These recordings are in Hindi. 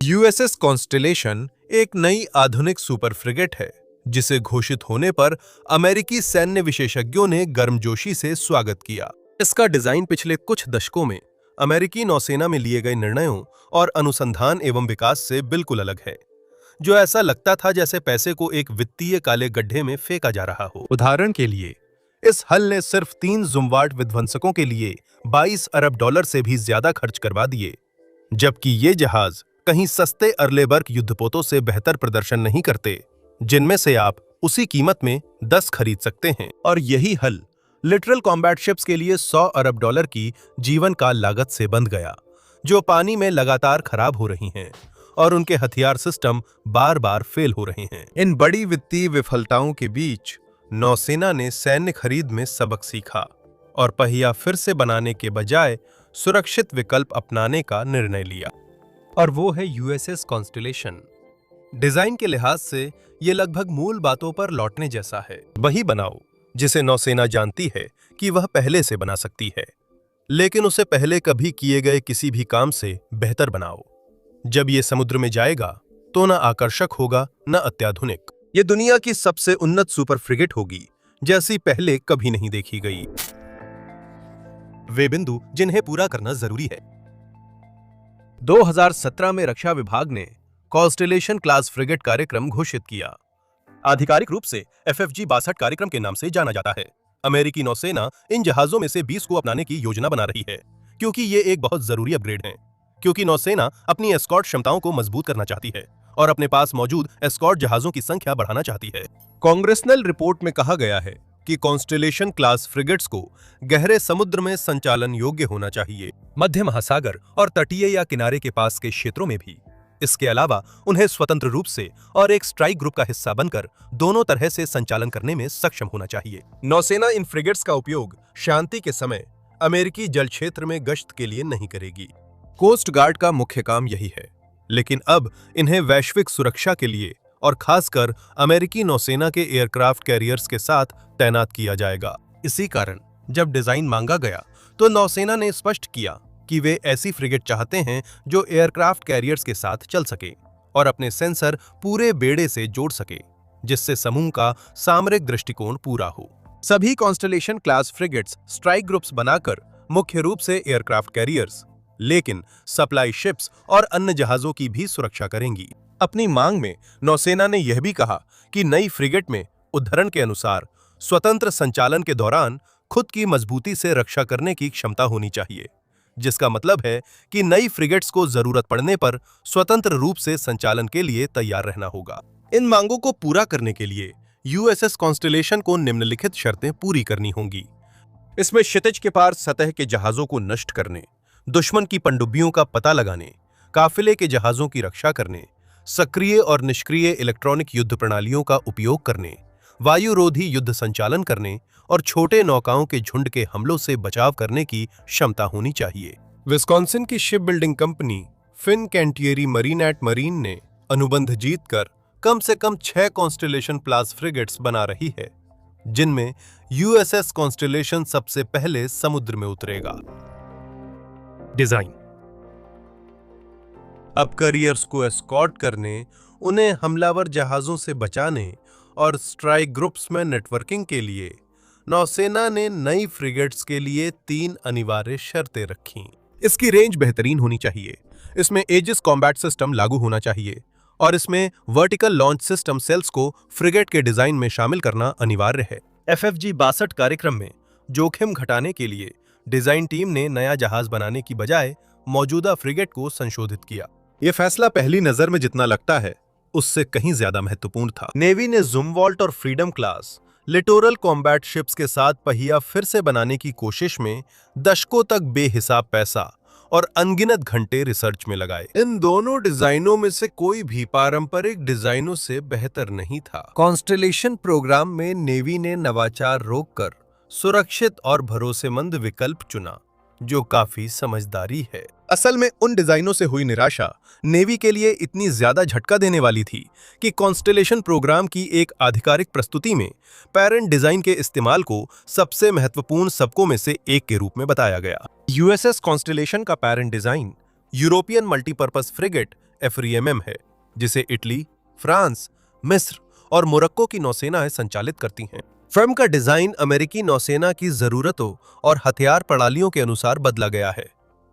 यूएसएस कॉन्स्टेलेशन एक नई आधुनिक सुपर फ्रिगेट है जिसे घोषित होने पर अमेरिकी सैन्य विशेषज्ञों ने गर्मजोशी से स्वागत किया। इसका डिजाइन पिछले कुछ दशकों में अमेरिकी नौसेना में लिए गए निर्णयों और अनुसंधान एवं विकास से बिल्कुल अलग है, जो ऐसा लगता था जैसे पैसे को एक वित्तीय काले गड्ढे में फेंका जा रहा हो। उदाहरण के लिए, इस हल ने सिर्फ 3 जुमवाट विध्वंसकों के लिए $22 अरब से भी ज्यादा खर्च करवा दिए, जबकि ये जहाज कहीं सस्ते अर्लेबर्ग युद्धपोतों से बेहतर प्रदर्शन नहीं करते, जिनमें से आप उसी कीमत में 10 खरीद सकते हैं। और यही हल लिटरल कॉम्बैट शिप्स के लिए $100 अरब की जीवन काल लागत से बंध गया, जो पानी में लगातार खराब हो रही हैं और उनके हथियार सिस्टम बार बार फेल हो रहे हैं। इन बड़ी वित्तीय विफलताओं के बीच नौसेना ने सैन्य खरीद में सबक सीखा और पहिया फिर से बनाने के बजाय सुरक्षित विकल्प अपनाने का निर्णय लिया, और वो है यूएसएस कॉन्स्टेलेशन। डिजाइन के लिहाज से ये लगभग मूल बातों पर लौटने जैसा है। वही बनाओ जिसे नौसेना जानती है कि वह पहले से बना सकती है, लेकिन उसे पहले कभी किए गए किसी भी काम से बेहतर बनाओ। जब ये समुद्र में जाएगा तो न आकर्षक होगा न अत्याधुनिक। ये दुनिया की सबसे उन्नत सुपर फ्रिगेट होगी, जैसी पहले कभी नहीं देखी गई। वे बिंदु जिन्हें पूरा करना जरूरी है। 2017 में रक्षा विभाग ने कॉन्स्टेलेशन क्लास फ्रिगेट कार्यक्रम घोषित किया। आधिकारिक रूप से FFG 62 कार्यक्रम के नाम से जाना जाता है। अमेरिकी नौसेना इन जहाजों में से 20 को अपनाने की योजना बना रही है, क्योंकि ये एक बहुत जरूरी अपग्रेड है। क्योंकि नौसेना अपनी एस्कॉर्ट क्षमताओं को मजबूत करना चाहती है और अपने पास मौजूद एस्कॉर्ट जहाजों की संख्या बढ़ाना चाहती है। कांग्रेसनल रिपोर्ट में कहा गया है कि कॉन्स्टेलेशन क्लास फ्रिगेट्स को गहरे समुद्र में संचालन योग्य होना चाहिए, मध्य महासागर और तटीय या किनारे के पास के क्षेत्रों में भी। इसके अलावा उन्हें स्वतंत्र रूप से और एक स्ट्राइक ग्रुप का हिस्सा बनकर दोनों तरह से संचालन करने में सक्षम होना चाहिए। नौसेना इन फ्रिगेट्स का उपयोग शांति के समय अमेरिकी जल क्षेत्र में गश्त के लिए नहीं करेगी। कोस्ट गार्ड का मुख्य काम यही है, लेकिन अब इन्हें वैश्विक सुरक्षा के लिए और खासकर अमेरिकी नौसेना के एयरक्राफ्ट कैरियर्स के साथ तैनात किया जाएगा। इसी कारण जब डिजाइन मांगा गया तो नौसेना ने स्पष्ट किया कि वे ऐसी फ्रिगेट चाहते हैं जो एयरक्राफ्ट कैरियर्स के साथ चल सके और अपने सेंसर पूरे बेड़े से जोड़ सके, जिससे समूह का सामरिक दृष्टिकोण पूरा हो। सभी constellation class frigates strike groups बनाकर मुख्य रूप से एयरक्राफ्ट कैरियर्स, लेकिन सप्लाई शिप्स और अन्य जहाजों की भी सुरक्षा करेंगी। अपनी मांग में नौसेना ने यह भी कहा कि नई फ्रिगेट में उद्धरण के अनुसार स्वतंत्र संचालन के दौरान खुद की मजबूती से रक्षा करने की क्षमता होनी चाहिए, जिसका मतलब है कि नई फ्रिगेट्स को जरूरत पड़ने पर स्वतंत्र रूप से संचालन के लिए तैयार रहना होगा। इन मांगों को पूरा करने के लिए यूएसएस कॉन्स्टेलेशन को निम्नलिखित शर्तें पूरी करनी होंगी। इसमें क्षितिज के पार सतह के जहाजों को नष्ट करने, दुश्मन की पनडुब्बियों का पता लगाने, काफिले के जहाजों की रक्षा करने, सक्रिय और निष्क्रिय इलेक्ट्रॉनिक युद्ध प्रणालियों का उपयोग करने, वायुरोधी युद्ध संचालन करने और छोटे नौकाओं के झुंड के हमलों से बचाव करने की क्षमता होनी चाहिए। विस्कॉन्सिन की ship building company Fincantieri Marinette Marine ने अनुबंध जीतकर कम से कम 6 कॉन्स्टेलेशन क्लास फ्रिगेट्स बना रही है, जिनमें यूएसएस कॉन्स्टेलेशन सबसे पहले समुद्र में उतरेगा। डिजाइन अब कैरियर्स को एस्कॉर्ट करने, उन्हें हमलावर जहाजों से बचाने और स्ट्राइक ग्रुप्स में नेटवर्किंग के लिए नौसेना ने नई फ्रिगेट्स के लिए 3 अनिवार्य शर्तें रखीं। इसकी रेंज बेहतरीन होनी चाहिए, इसमें एजिस कॉम्बैट सिस्टम लागू होना चाहिए और इसमें वर्टिकल लॉन्च सिस्टम सेल्स को फ्रिगेट के डिजाइन में शामिल करना अनिवार्य है। FFG 62 कार्यक्रम में जोखिम घटाने के लिए डिजाइन टीम ने नया जहाज बनाने की बजाय मौजूदा फ्रिगेट को संशोधित किया। यह फैसला पहली नजर में जितना लगता है उससे कहीं ज्यादा महत्वपूर्ण था। नेवी ने जुमवॉल्ट और freedom class littoral combat ships के साथ पहिया फिर से बनाने की कोशिश में दशकों तक बेहिसाब पैसा और अनगिनत घंटे रिसर्च में लगाए। इन दोनों डिजाइनों में से कोई भी पारंपरिक डिजाइनों से बेहतर नहीं था। कॉन्स्टेलेशन प्रोग्राम में नेवी ने नवाचार रोककर सुरक्षित और भरोसेमंद विकल्प चुना, जो काफी समझदारी है। असल में उन डिजाइनों से हुई निराशा नेवी के लिए इतनी ज्यादा झटका देने वाली थी कि कॉन्स्टेलेशन प्रोग्राम की एक आधिकारिक प्रस्तुति में पैरेंट डिजाइन के इस्तेमाल को सबसे महत्वपूर्ण सबकों में से एक के रूप में बताया गया। यूएसएस कॉन्स्टेलेशन का parent design European multipurpose frigate FREMM है, जिसे इटली, फ्रांस, मिस्र और मोरक्को की नौसेनाएं संचालित करती हैं। फ्रेम का डिजाइन अमेरिकी नौसेना की जरूरतों और हथियार प्रणालियों के अनुसार बदला गया है,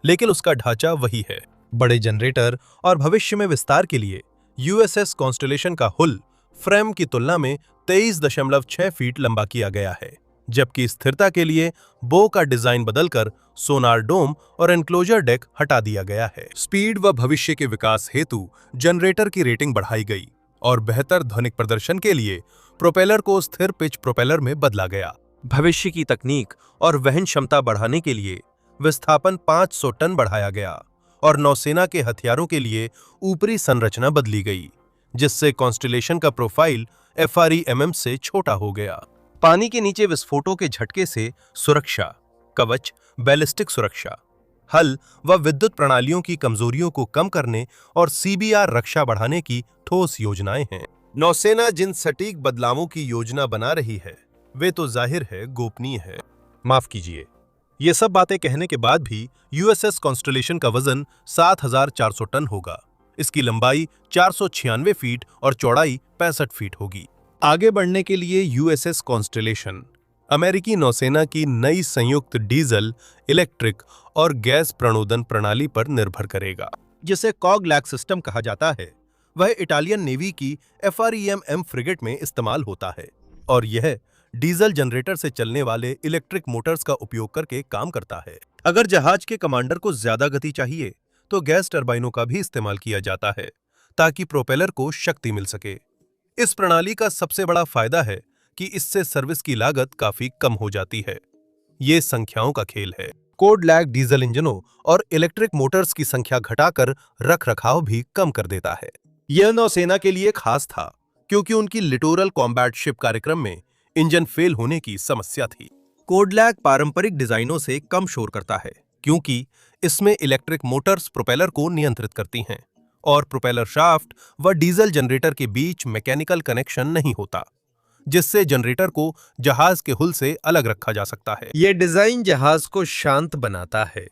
लेकिन उसका ढांचा वही है। बड़े जनरेटर और भविष्य में विस्तार के लिए USS कॉन्स्टेलेशन का हुल फ्रेम की तुलना में 23.6 फीट लंबा किया गया है, जबकि स्थिरता के लिए बो का डिजाइन बदलकर सोनार डोम और एनक्लोजर डेक हटा दिया गया है। स्पीड व भविष्य के विकास हेतु जनरेटर की रेटिंग बढ़ाई गई और बेहतर ध्वनिक प्रदर्शन के लिए प्रोपेलर को स्थिर पिच प्रोपेलर में बदला गया। भविष्य की तकनीक और वहन क्षमता बढ़ाने के लिए विस्थापन 500 टन बढ़ाया गया और नौसेना के हथियारों के लिए ऊपरी संरचना बदली गई, जिससे कॉन्स्टेलेशन का प्रोफाइल FREMM से छोटा हो गया। पानी के नीचे विस्फोटों के झटके से सुरक्षा कवच, बैलिस्टिक सुरक्षा, हल व विद्युत प्रणालियों की कमजोरियों को कम करने और CBR रक्षा बढ़ाने की ठोस योजनाएं हैं। नौसेना जिन सटीक बदलावों की योजना बना रही है, वे तो जाहिर है गोपनीय है। माफ कीजिए, ये सब बातें कहने के बाद भी USS कॉन्स्टेलेशन का वजन 7,400 टन होगा। इसकी लंबाई 496 फीट और चौड़ाई 65 फीट होगी। आगे बढ़ने के लिए USS कॉन्स्टेलेशन अमेरिकी नौसेना की नई संयुक्त डीजल, इलेक्ट्रिक और गैस प्रणोदन प्रणाली पर निर्भर करेगा, जिसे कॉग-लैक सिस्टम कहा जाता है। वह इटालियन नेवी की FREMM फ्रिगेट में इस्तेमाल होता है और यह डीजल जनरेटर से चलने वाले इलेक्ट्रिक मोटर्स का उपयोग करके काम करता है। अगर जहाज के कमांडर को ज्यादा गति चाहिए तो गैस टरबाइनों का भी इस्तेमाल किया जाता है, ताकि प्रोपेलर को शक्ति मिल सके। इस प्रणाली का सबसे बड़ा फायदा है कि इससे सर्विस की लागत काफी कम हो जाती है। ये संख्याओं का खेल है। कॉग-लैक डीजल इंजनों और इलेक्ट्रिक मोटर्स की संख्या घटाकर रखरखाव भी कम कर देता है। यह नौसेना के लिए खास था, क्योंकि उनकी लिटोरल कॉम्बैट शिप कार्यक्रम में इंजन फेल होने की समस्या थी। कॉग-लैक पारंपरिक डिजाइनों से कम शोर करता है, क्योंकि इसमें इलेक्ट्रिक मोटर्स प्रोपेलर को नियंत्रित करती हैं और प्रोपेलर शाफ्ट व डीजल जनरेटर के बीच मैकेनिकल कनेक्शन नहीं होता, जिससे जनरेटर को जहाज के हुल से अलग रखा जा सकता है। यह डिजाइन जहाज को शांत बनाता है,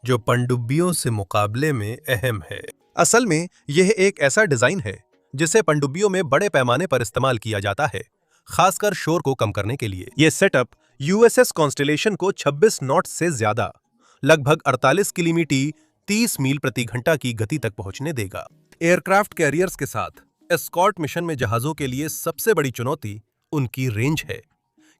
जो पनडुब्बियों से मुकाबले में अहम है। असल में यह एक ऐसा डिजाइन है जिसे पनडुब्बियों में बड़े पैमाने पर इस्तेमाल किया जाता है, खासकर शोर को कम करने के लिए। यह सेटअप USS कॉन्स्टेलेशन को 26 नॉट से ज्यादा, लगभग 48 किलोमीटर 30 मील प्रति घंटा की गति तक पहुंचने देगा। एयरक्राफ्ट कैरियर्स के साथ एस्कॉर्ट मिशन में जहाजों के लिए सबसे बड़ी चुनौती उनकी रेंज है,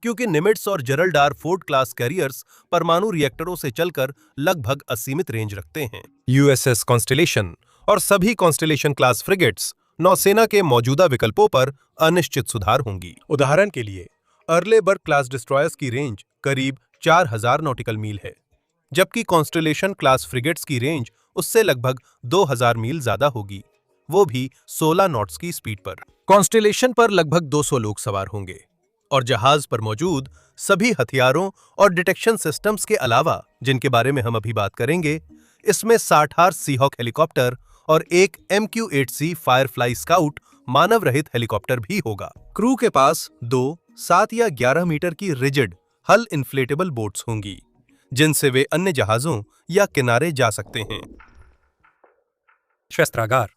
क्योंकि निमिट्स और Gerald R Ford class carriers परमाणु रिएक्टरों से चलकर लगभग असीमित रेंज रखते हैं। USS कॉन्स्टेलेशन और सभी कॉन्स्टेलेशन क्लास फ्रिगेट्स नौसेना के मौजूदा विकल्पों पर अनिश्चित सुधार होंगी। उदाहरण के लिए अर्लेबर्ग क्लास डिस्ट्रॉयर्स की रेंज करीब 4000 नॉटिकल मील है, जबकि कॉन्स्टेलेशन क्लास फ्रिगेट्स की रेंज उससे लगभग 2000 मील ज्यादा होगी, वो भी 16 नॉट्स की स्पीड पर। कॉन्स्टेलेशन पर लगभग 200 लोग सवार होंगे और जहाज पर मौजूद सभी हथियारों और डिटेक्शन सिस्टम्स के अलावा, जिनके बारे में हम अभी बात करेंगे, इसमें 60 सीहॉक हेलीकॉप्टर और एक MQ-8C फायरफ्लाई स्काउट मानव रहित हेलीकॉप्टर भी होगा। क्रू के पास 2, 7 या 11 मीटर की रिजिड हल इन्फ्लेटेबल बोट्स होंगी, जिनसे वे अन्य जहाजों या किनारे जा सकते हैं। शस्त्रागार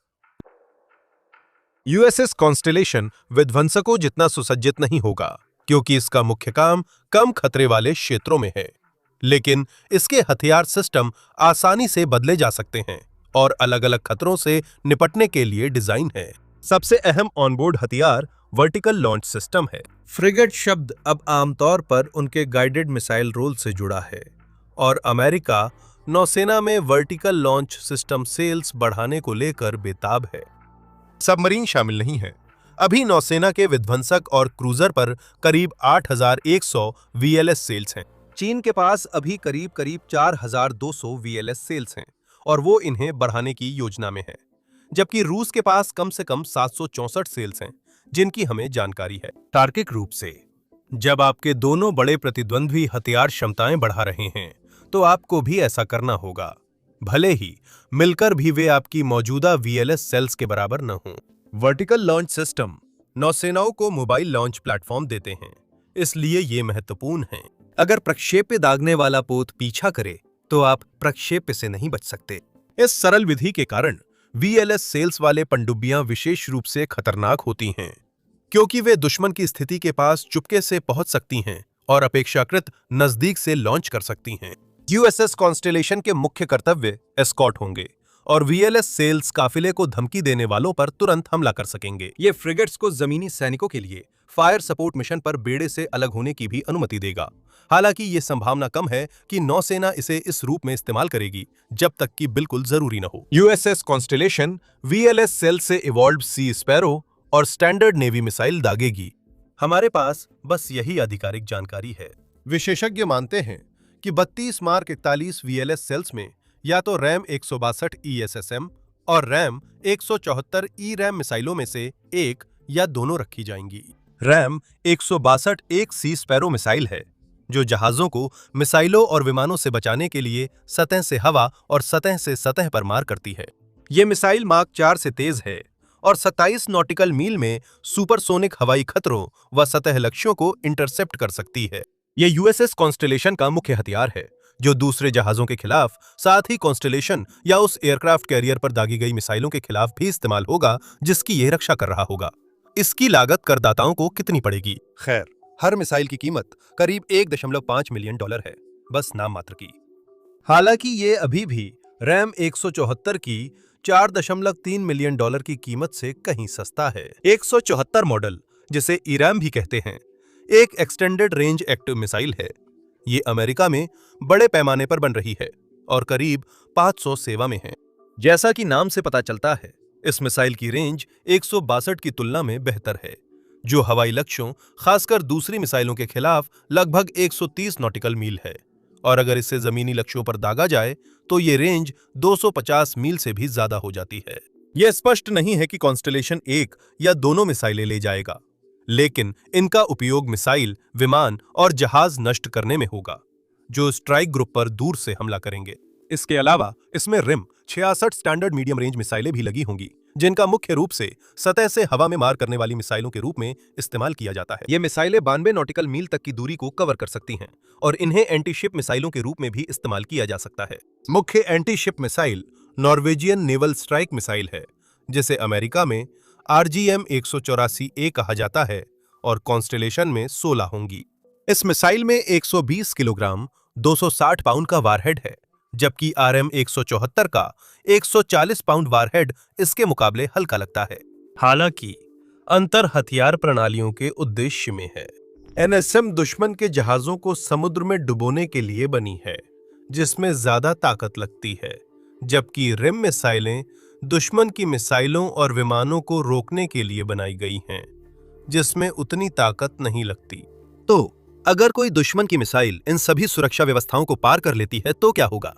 USS कॉन्स्टेलेशन विध्वंसकों जितना सुसज्जित नहीं होगा, क्योंकि इसका मुख्य काम कम खतरे वाले क्षेत्रों में है, लेकिन इसके हथियार सिस्टम आसानी से बदले जा सकते हैं और अलग-अलग खतरों से निपटने के लिए डिजाइन है। सबसे अहम ऑनबोर्ड हथियार वर्टिकल लॉन्च सिस्टम है। फ्रिगेट शब्द अब आमतौर पर उनके गाइडेड मिसाइल रोल से जुड़ा है और अमेरिका नौसेना में वर्टिकल लॉन्च सिस्टम सेल्स बढ़ाने को लेकर बेताब है। सबमरीन शामिल नहीं है। अभी नौसेना के विध्वंसक और क्रूजर पर करीब 8100 VLS सेल्स हैं। चीन के पास अभी करीब 4200 VLS सेल्स हैं और वो इन्हें बढ़ाने की योजना में है, जबकि रूस के पास कम से कम 764 सेल्स हैं, जिनकी हमें जानकारी है। तार्किक रूप से, जब आपके दोनों बड़े प्रतिद्वंद्वी हथियार क्षमताएं बढ़ा रहे हैं, तो आपको भी ऐसा करना होगा, भले ही मिलकर भी वे आपकी मौजूदा VLS सेल्स के बराबर न हों। वर्टिकल लॉन्च सिस्टम नौसेनाओं को मोबाइल लॉन्च प्लेटफॉर्म देते हैं, इसलिए ये महत्वपूर्ण हैं। अगर प्रक्षेप्य दागने वाला पोत पीछा करे, तो आप प्रक्षेप्य से नहीं बच सकते। इस सरल विधि के कारण VLS सेल्स वाले पनडुब्बियां विशेष रूप से खतरनाक होती हैं, क्योंकि वे दुश्मन की स्थिति के पास चुपके से पहुंच सकती हैं और अपेक्षाकृत नजदीक से लॉन्च कर सकती हैं। USS कॉन्स्टेलेशन के मुख्य कर्तव्य एस्कॉर्ट होंगे और VLS सेल्स काफिले को धमकी देने वालों पर तुरंत हमला कर सकेंगे। ये फ्रिगेट्स को जमीनी सैनिकों के लिए फायर सपोर्ट मिशन पर बेड़े से अलग होने की भी अनुमति देगा। हालांकि ये संभावना कम है कि नौसेना इसे इस रूप में इस्तेमाल करेगी जब तक कि बिल्कुल जरूरी न हो। USS कॉन्स्टेलेशन VLS सेल से इवॉल्व्ड सी स्पैरो और स्टैंडर्ड नेवी मिसाइल दागेगी। हमारे पास बस यही आधिकारिक जानकारी है। विशेषज्ञ मानते हैं कि 32 मार्क 41 VLS सेल्स में या तो रैम 162 ESSM और रैम 174 ERAM मिसाइलों में से एक या दोनों रखी जाएंगी। रैम 162 एक सी स्पैरो मिसाइल है जो जहाजों को मिसाइलों और विमानों से बचाने के लिए सतह से हवा और सतह से सतह पर मार करती है। ये मिसाइल मार्क 4 से तेज है और 27 नॉटिकल मील में सुपरसोनिक हवाई खतरों व सतह लक्ष्यों को इंटरसेप्ट कर सकती है। ये USS कॉन्स्टेलेशन का मुख्य हथियार है जो दूसरे जहाजों के खिलाफ, साथ ही कॉन्स्टेलेशन या उस एयरक्राफ्ट कैरियर पर दागी गई मिसाइलों के खिलाफ भी इस्तेमाल होगा जिसकी ये रक्षा कर रहा होगा। इसकी लागत करदाताओं को कितनी पड़ेगी? खैर, हर मिसाइल की कीमत करीब $1.5 मिलियन है, बस नाम मात्र की। हालांकि ये अभी भी रैम 174 की $4.3 मिलियन की कीमत से कहीं सस्ता है। 174 मॉडल, जिसे ERAM भी कहते हैं, एक एक्सटेंडेड रेंज एक्टिव मिसाइल है। ये अमेरिका में बड़े पैमाने पर बन रही है और करीब 500 सेवा में है। जैसा कि नाम से पता चलता है, इस मिसाइल की रेंज 162 की तुलना में बेहतर है, जो हवाई लक्ष्यों, खासकर दूसरी मिसाइलों के खिलाफ लगभग 130 नॉटिकल मील है। और अगर इसे जमीनी लक्ष्यों पर दागा जाए तो ये रेंज 250 मील से भी ज्यादा हो जाती है। यह स्पष्ट नहीं है कि कॉन्स्टेलेशन एक या दोनों मिसाइलें ले जाएगा, लेकिन इनका उपयोग मिसाइल, विमान और जहाज नष्ट करने में होगा जो स्ट्राइक ग्रुप पर दूर से हमला करेंगे। इसके अलावा इसमें रिम 66 स्टैंडर्ड मीडियम रेंज मिसाइलें भी लगी होंगी, जिनका मुख्य रूप से सतह से हवा में मार करने वाली मिसाइलों के रूप में इस्तेमाल किया जाता है। ये मिसाइलें 92 नॉटिकल मील तक की दूरी को कवर कर सकती हैं और इन्हें एंटी शिप मिसाइलों के रूप में भी इस्तेमाल किया जा सकता है। मुख्य anti ship missile Norwegian naval strike missile है, जिसे अमेरिका में RGM 184A कहा जाता है और कॉन्स्टेलेशन में 16 होंगी। इस मिसाइल में 120 किलोग्राम 260 पाउंड का वारहेड है, जबकि RM 174 का 140 पाउंड वारहेड इसके मुकाबले हल्का लगता है। हालांकि अंतर हथियार प्रणालियों के उद्देश्य में है। NSM दुश्मन के जहाजों को समुद्र में डुबोने के लिए बनी है, जिसमें ज्यादा ताकत लगती है, जबकि रिम मिसाइलें दुश्मन की मिसाइलों और विमानों को रोकने के लिए बनाई गई हैं, जिसमें उतनी ताकत नहीं लगती। तो अगर कोई दुश्मन की मिसाइल इन सभी सुरक्षा व्यवस्थाओं को पार कर लेती है तो क्या होगा?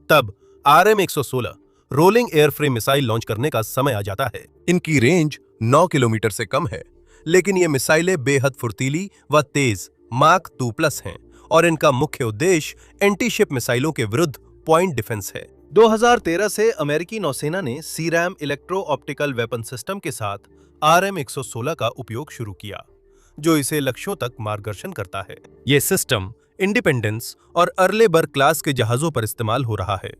तब RM 116 rolling airframe missile launch करने का समय आ जाता है। इनकी रेंज 9 किलोमीटर से कम है, लेकिन ये मिसाइलें बेहद फुर्तीली व तेज मार्क 2+ हैं और इनका मुख्य उद्देश्य एंटी शिप मिसाइलों के विरुद्ध पॉइंट डिफेंस है। 2013 से अमेरिकी नौसेना ने CRAM electro optical weapon system के साथ RM 116 का उपयोग शुरू किया, जो इसे लक्ष्यों तक मार्गदर्शन करता है। यह सिस्टम इंडिपेंडेंस और अर्लेबर क्लास के जहाजों पर इस्तेमाल हो रहा है,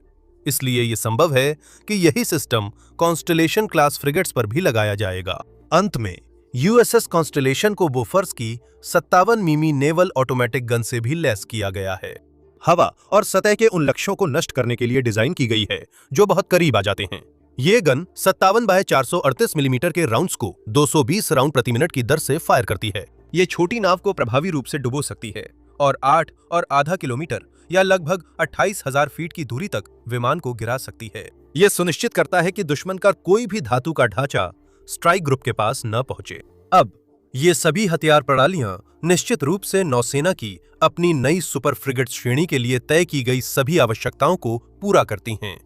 इसलिए यह संभव है कि यही सिस्टम कॉन्स्टेलेशन क्लास फ्रिगेट्स पर भी लगाया जाएगा। अंत में USS कॉन्स्टेलेशन को बोफर्स की 57 मिमी नेवल ऑटोमेटिक गन से भी लैस किया गया है। हवा और सतह के उन लक्ष्यों को नष्ट करने के लिए डिजाइन की गई है जो बहुत करीब आ जाते हैं। ये गन 57 बाय 438 मिलीमीटर के राउंड्स को 220 राउंड प्रति मिनट की दर से फायर करती है। ये छोटी नाव को प्रभावी रूप से डुबो सकती है और 8 और आधा किलोमीटर या लगभग 28,000 फीट की दूरी तक विमान को गिरा सकती है। यह सुनिश्चित करता है कि दुश्मन का कोई भी धातु का ढांचा स्ट्राइक ग्रुप के पास न पहुंचे। अब ये सभी हथियार प्रणालियां निश्चित रूप से नौसेना की अपनी नई सुपर फ्रिगेट श्रेणी के लिए तय की गई सभी आवश्यकताओं को पूरा करती हैं,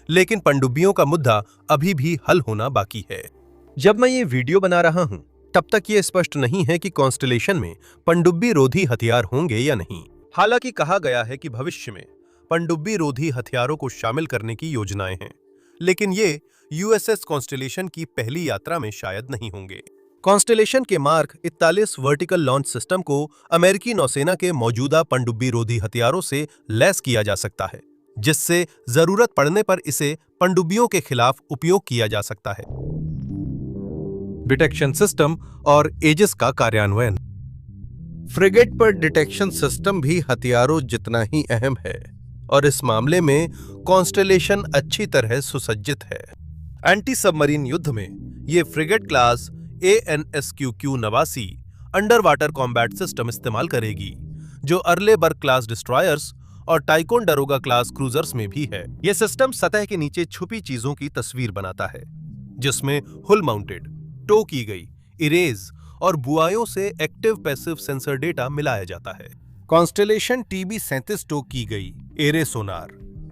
लेकिन पनडुब्बियों का मुद्दा अभी भी हल होना बाकी है। जब मैं ये वीडियो बना रहा हूं, तब तक ये स्पष्ट नहीं है कि कॉन्स्टेलेशन में पनडुब्बी रोधी हथियार होंगे या नहीं। हालांकि कहा गया है कि भविष्य में पनडुब्बी रोधी हथियारों को शामिल करने की योजनाएं हैं, लेकिन ये USS कॉन्स्टेलेशन की पहली यात्रा में शायद नहीं होंगे। कॉन्स्टेलेशन के मार्क 41 वर्टिकल लॉन्च सिस्टम को अमेरिकी नौसेना के मौजूदा पनडुब्बी रोधी हथियारों से लैस किया जा सकता है, जिससे जरूरत पड़ने पर इसे पनडुब्बियों के खिलाफ उपयोग किया जा सकता है। डिटेक्शन सिस्टम और एजिस का कार्यान्वयन। फ्रिगेट पर डिटेक्शन सिस्टम भी हथियारों जितना ही अहम है और इस मामले में कॉन्स्टेलेशन अच्छी तरह सुसज्जित है। एंटी सबमरीन युद्ध में ये frigate class ANSQQ-89 under water combat system इस्तेमाल करेगी, जो अर्लेबर्ग क्लास डिस्ट्रॉयर्स और टाइकोंडरोगा क्लास क्रूजर्स में भी है। यह सिस्टम सतह के नीचे छुपी चीजों की तस्वीर बनाता है, जिसमें हुल माउंटेड, टो की गई, इरेज और बुआयों से एक्टिव पैसिव सेंसर डेटा मिलाया जाता है। कॉन्स्टेलेशन TB-37 टो की गई एरे सोनार,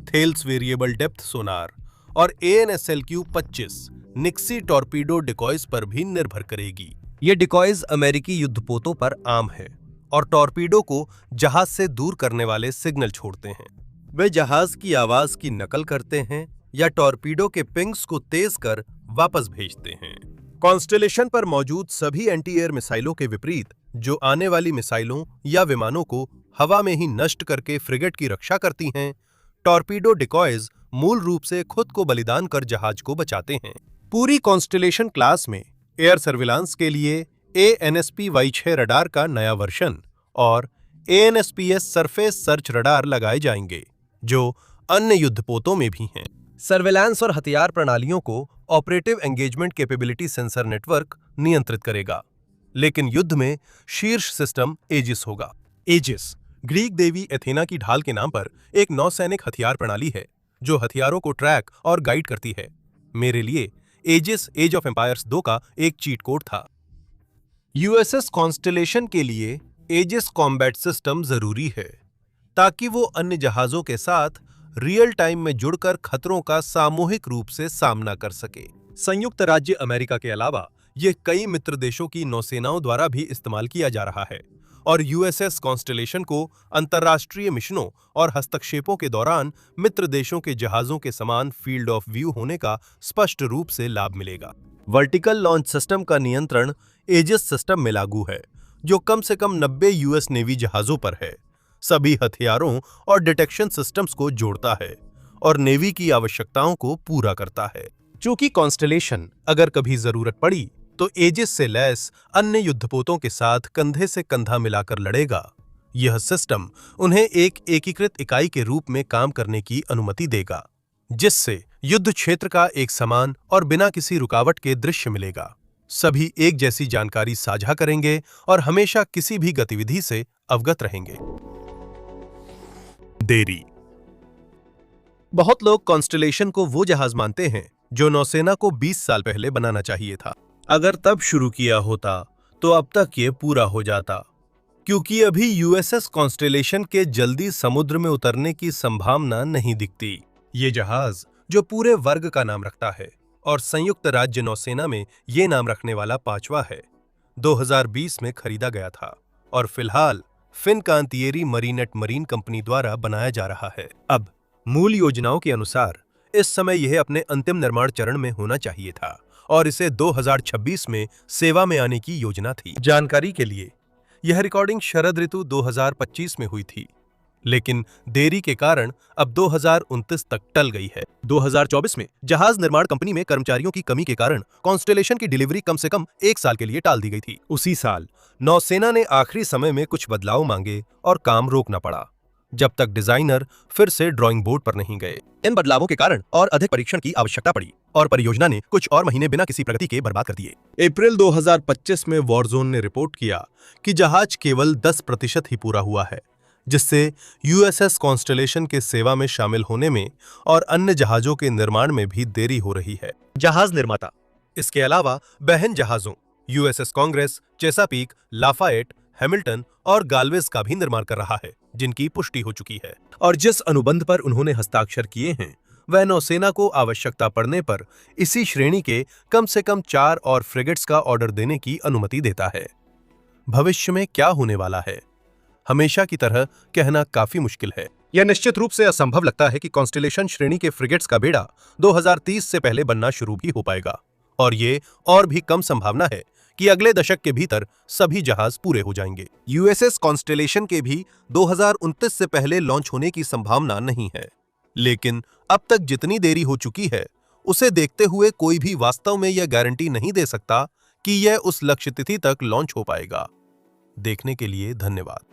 थेल्स वेरिएबल डेप्थ सोनार और ANSLQ-25 निक्सी टॉर्पीडो डिकॉयज पर भी निर्भर करेगी। ये डिकॉयज अमेरिकी युद्धपोतों पर आम है और टॉर्पीडो को जहाज से दूर करने वाले सिग्नल छोड़ते हैं। वे जहाज की आवाज की नकल करते हैं या टॉर्पीडो के पिंग्स को तेज कर वापस भेजते हैं। कॉन्स्टेलेशन पर मौजूद सभी एंटी एयर मिसाइलों के विपरीत, जो आने वाली मिसाइलों या विमानों को हवा में ही नष्ट करके फ्रिगेट की रक्षा करती हैं, टॉर्पीडो डिकॉयज मूल रूप से खुद को बलिदान कर जहाज को बचाते हैं। पूरी कॉन्स्टेलेशन क्लास में एयर सर्विलांस के लिए ANSP-Y6 रडार का नया वर्जन और ANSPS सरफेस सर्च रडार लगाए जाएंगे, जो अन्य युद्धपोतों में भी हैं। सर्विलांस और हथियार प्रणालियों co operative engagement capability sensor network नियंत्रित करेगा, लेकिन युद्ध में शीर्ष सिस्टम एजिस होगा। एजिस ग्रीक देवी एथेना की ढाल के नाम पर एक नौसैनिक हथियार प्रणाली है, जो हथियारों को ट्रैक और गाइड करती है। मेरे लिए एजिस एज ऑफ एम्पायर्स 2 का एक चीट कोड था। USS कॉन्स्टेलेशन के लिए एजिस कॉम्बैट सिस्टम जरूरी है, ताकि वो अन्य जहाजों के साथ रियल टाइम में जुड़कर खतरों का सामूहिक रूप से सामना कर सके। संयुक्त राज्य अमेरिका के अलावा यह कई मित्र देशों की नौसेनाओं द्वारा भी इस्तेमाल किया जा रहा है और USS कॉन्स्टेलेशन को अंतर्राष्ट्रीय मिशनों और हस्तक्षेपों के दौरान मित्र देशों के जहाजों के समान फील्ड ऑफ व्यू होने का स्पष्ट रूप से लाभ मिलेगा। वर्टिकल लॉन्च सिस्टम का नियंत्रण एजिस सिस्टम में लागू है, जो कम से कम 90 US नेवी जहाजों पर है, सभी हथियारों और डिटेक्शन सिस्टम्स को जोड़ता है और नेवी की आवश्यकताओं को पूरा करता है। चूंकि कॉन्स्टेलेशन अगर कभी जरूरत पड़ी तो एजिस से लैस अन्य युद्धपोतों के साथ कंधे से कंधा मिलाकर लड़ेगा, यह सिस्टम उन्हें एक एकीकृत इकाई के रूप में काम करने की अनुमति देगा, जिससे युद्ध क्षेत्र का एक समान और बिना किसी रुकावट के दृश्य मिलेगा। सभी एक जैसी जानकारी साझा करेंगे और हमेशा किसी भी गतिविधि से अवगत रहेंगे। देरी। बहुत लोग कॉन्स्टेलेशन को वो जहाज मानते हैं जो नौसेना को 20 साल पहले बनाना चाहिए था। अगर तब शुरू किया होता तो अब तक ये पूरा हो जाता, क्योंकि अभी USS कॉन्स्टेलेशन के जल्दी समुद्र में उतरने की संभावना नहीं दिखती। ये जहाज, जो पूरे वर्ग का नाम रखता है और संयुक्त राज्य नौसेना में ये नाम रखने वाला 5वां है, 2020 में खरीदा गया था और फिलहाल फिनकांतिएरी मरीनेट मरीन कंपनी द्वारा बनाया जा रहा है। अब मूल योजनाओं के अनुसार इस समय यह अपने अंतिम निर्माण चरण में होना चाहिए था और इसे 2026 में सेवा में आने की योजना थी। जानकारी के लिए, यह रिकॉर्डिंग शरद ऋतु 2025 में हुई थी, लेकिन देरी के कारण अब 2029 तक टल गई है। 2024 में जहाज निर्माण कंपनी में कर्मचारियों की कमी के कारण कॉन्स्टेलेशन की डिलीवरी कम से कम 1 साल के लिए टाल दी गई थी। उसी साल नौसेना ने आखिरी समय में कुछ बदलाव मांगे और काम रोकना पड़ा, जब तक डिजाइनर फिर से ड्राइंग बोर्ड पर नहीं गए। इन बदलावों के कारण और अधिक परीक्षण की आवश्यकता पड़ी और परियोजना ने कुछ और महीने बिना किसी प्रगति के बर्बाद कर दिए। अप्रैल 2025 में वॉरजोन ने रिपोर्ट किया कि जहाज केवल 10% ही पूरा हुआ है, जिससे USS कॉन्स्टेलेशन के सेवा में शामिल होने में और अन्य जहाजों के निर्माण में भी देरी हो रही है। जहाज निर्माता इसके अलावा बहन जहाजों USS कांग्रेस, चेसापीक, लाफाएट, हैमिल्टन और गाल्वेज का भी निर्माण कर रहा है, जिनकी पुष्टि हो चुकी है और जिस अनुबंध पर उन्होंने हस्ताक्षर किए हैं वह नौसेना को आवश्यकता पड़ने पर इसी श्रेणी के कम से कम 4 और फ्रिगेट्स का ऑर्डर देने की अनुमति देता है। भविष्य में क्या होने वाला है, हमेशा की तरह कहना काफी मुश्किल है। यह निश्चित रूप से असंभव लगता है कि कॉन्स्टेलेशन श्रेणी के फ्रिगेट्स का बेड़ा 2030 से पहले बनना शुरू भी हो पाएगा, और ये और भी कम संभावना है कि अगले दशक के भीतर सभी जहाज पूरे हो जाएंगे। USS कॉन्स्टेलेशन के भी 2029 से पहले लॉन्च होने की संभावना नहीं है। लेकिन अब तक जितनी देरी हो चुकी है, उसे देखते हुए कोई भी वास्तव में यह गारंटी नहीं दे सकता कि यह उस लक्ष्य तिथि तक लॉन्च हो पाएगा। देखने के लिए धन्यवाद।